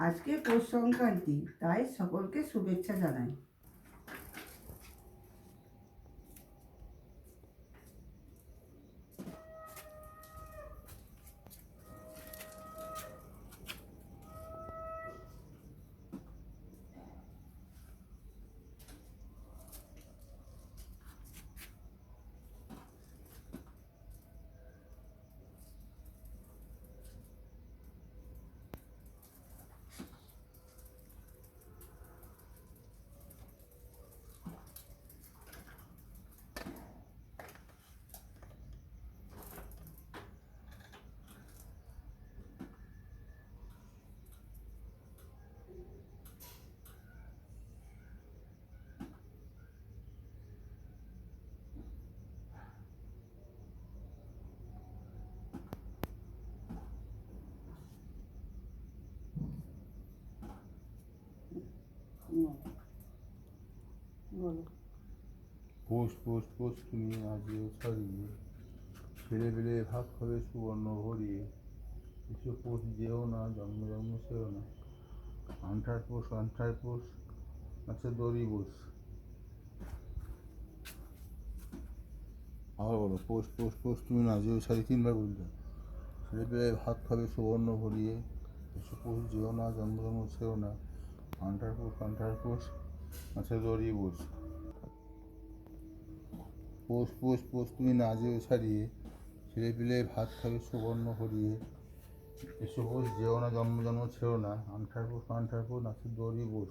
আজকে পৌষ সংক্রান্তি, তাই সকলকে শুভেচ্ছা জানাই। পোষ পোষ পোষ তুমি আজিও ছাড়িয়ে, ছেলে পেলে ভাত খাবে সুবর্ণ ভরিয়ে, এসে পোষ যেও না, জন্ম জন্ম সেও না, আন্ঠার পোষ আছে দড়ি বোস। আবার বলো, পোষ পোষ পোষ তুমি না যেও ছাড়ি, তিনবার বলতে। ছেলে পেলে ভাত খাবে সুবর্ণ ভরিয়ে, এসে পোষ যেও না, জন্ম জন্ম সেও না, আন্ঠার পোষ আছে দড়ি বোস। পোষ পোষ পোষ তুমি না যেও ছাড়িয়ে, ছেলে পেলে ভাত খাবে সুবর্ণ ভরিয়ে, এসে পোষ যেও না, জন্ম জন্ম ছেও না, আন্ঠার পোষ নাচে দড়ি বোস।